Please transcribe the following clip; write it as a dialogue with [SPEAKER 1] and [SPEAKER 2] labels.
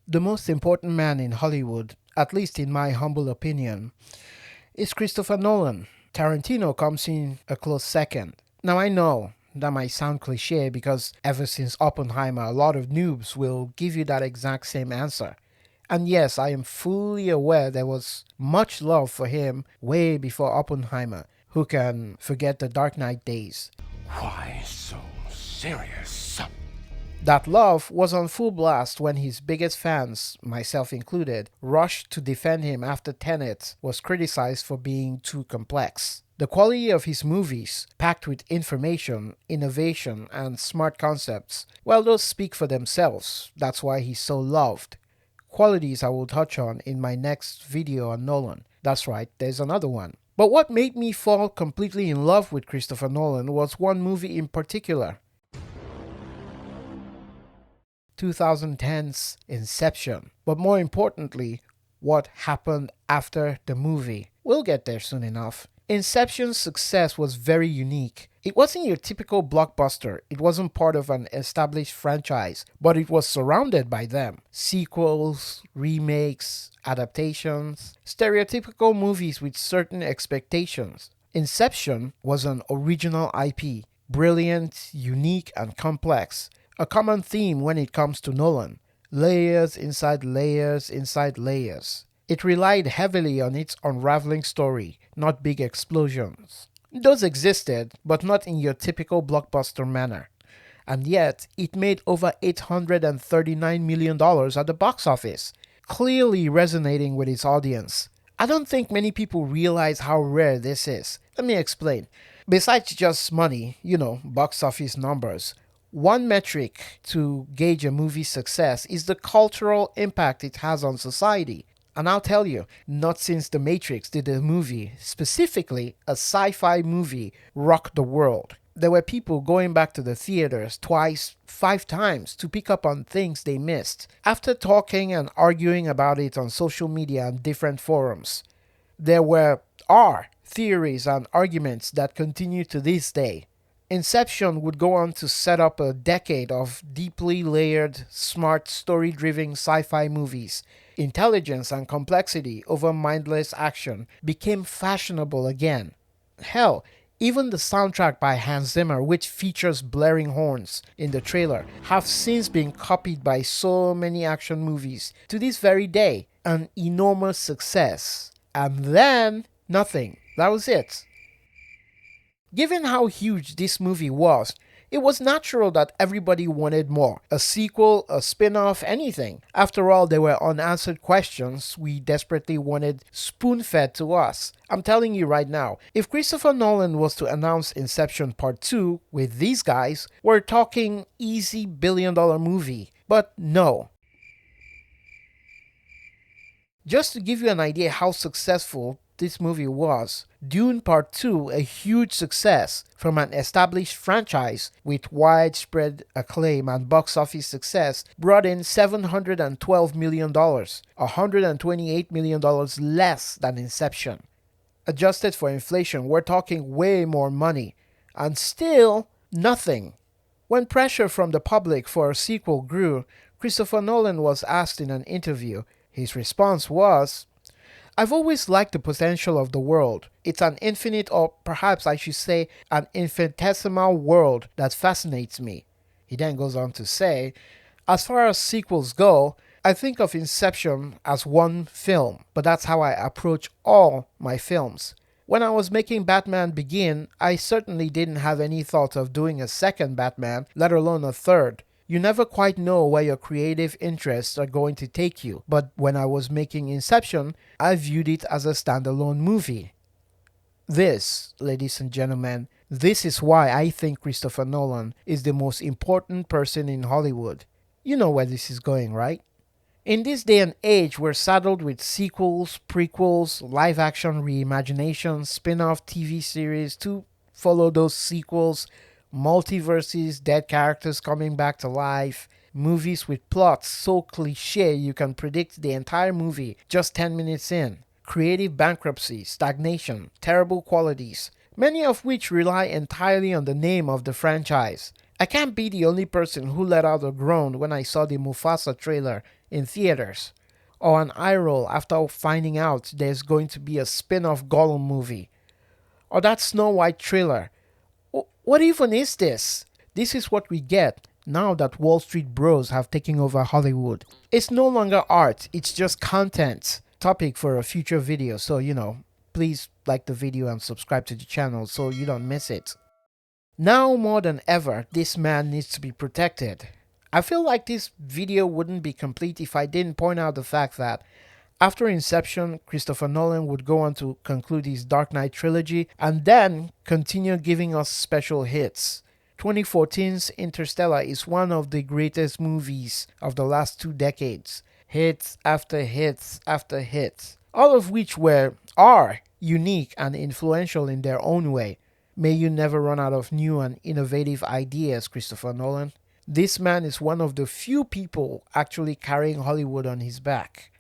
[SPEAKER 1] The most important man in Hollywood, at least in my humble opinion, is Christopher Nolan. Tarantino comes in a close second. Now I know that might sound cliche because ever since Oppenheimer, a lot of noobs will give you that exact same answer. And yes, I am fully aware there was much love for him way before Oppenheimer. Who can forget the Dark Knight days?
[SPEAKER 2] Why so serious?
[SPEAKER 1] That love was on full blast when his biggest fans, myself included, rushed to defend him after Tenet was criticized for being too complex. The quality of his movies, packed with information, innovation, and smart concepts, well, those speak for themselves. That's why he's so loved. Qualities I will touch on in my next video on Nolan. That's right, there's another one. But what made me fall completely in love with Christopher Nolan was one movie in particular. 2010's Inception. But more importantly, what happened after the movie. We'll get there soon enough. Inception's success was very unique. It wasn't your typical blockbuster, it wasn't part of an established franchise, but it was surrounded by them. Sequels, remakes, adaptations, stereotypical movies with certain expectations. Inception was an original IP, brilliant, unique, and complex. A common theme when it comes to Nolan. Layers inside layers inside layers. It relied heavily on its unraveling story, not big explosions. Those existed, but not in your typical blockbuster manner. And yet, it made over $839 million at the box office, clearly resonating with its audience. I don't think many people realize how rare this is. Let me explain. Besides just money, box office numbers, one metric to gauge a movie's success is the cultural impact it has on society. And I'll tell you, not since The Matrix did a movie, specifically a sci-fi movie, rock the world. There were people going back to the theaters twice, 5 times to pick up on things they missed, after talking and arguing about it on social media and different forums. There are theories and arguments that continue to this day. Inception would go on to set up a decade of deeply layered, smart, story-driven sci-fi movies. Intelligence and complexity over mindless action became fashionable again. Hell, even the soundtrack by Hans Zimmer, which features blaring horns in the trailer, have since been copied by so many action movies to this very day. An enormous success. And then, nothing. That was it. Given how huge this movie was, it was natural that everybody wanted more. A sequel, a spin-off, anything. After all, there were unanswered questions we desperately wanted spoon-fed to us. I'm telling you right now, if Christopher Nolan was to announce Inception Part 2 with these guys, we're talking easy billion-dollar movie. But no. Just to give you an idea how successful this movie was, Dune Part 2, a huge success from an established franchise with widespread acclaim and box office success, brought in $712 million, $128 million less than Inception. Adjusted for inflation, we're talking way more money, and still nothing. When pressure from the public for a sequel grew, Christopher Nolan was asked in an interview. His response was, "I've always liked the potential of the world. It's an infinite, or perhaps I should say, an infinitesimal world that fascinates me." He then goes on to say, "As far as sequels go, I think of Inception as one film, but that's how I approach all my films. When I was making Batman Begin, I certainly didn't have any thought of doing a second Batman, let alone a third. You never quite know where your creative interests are going to take you, but when I was making Inception, I viewed it as a standalone movie." This, ladies and gentlemen, this is why I think Christopher Nolan is the most important person in Hollywood. You know where this is going, right? In this day and age, we're saddled with sequels, prequels, live-action reimaginations, spin-off TV series to follow those sequels, multiverses, dead characters coming back to life, movies with plots so cliche you can predict the entire movie just 10 minutes in, creative bankruptcy, stagnation, terrible qualities, many of which rely entirely on the name of the franchise. I can't be the only person who let out a groan when I saw the Mufasa trailer in theaters, or an eye roll after finding out there's going to be a spin off Gollum movie, or that Snow White trailer. What even is this? This is what we get now that Wall Street bros have taken over Hollywood. It's no longer art, it's just content. Topic for a future video, so please like the video and subscribe to the channel so you don't miss it. Now more than ever, this man needs to be protected. I feel like this video wouldn't be complete if I didn't point out the fact that after Inception, Christopher Nolan would go on to conclude his Dark Knight trilogy and then continue giving us special hits. 2014's Interstellar is one of the greatest movies of the last 2 decades. Hits after hits after hits, all of which are unique and influential in their own way. May you never run out of new and innovative ideas, Christopher Nolan. This man is one of the few people actually carrying Hollywood on his back.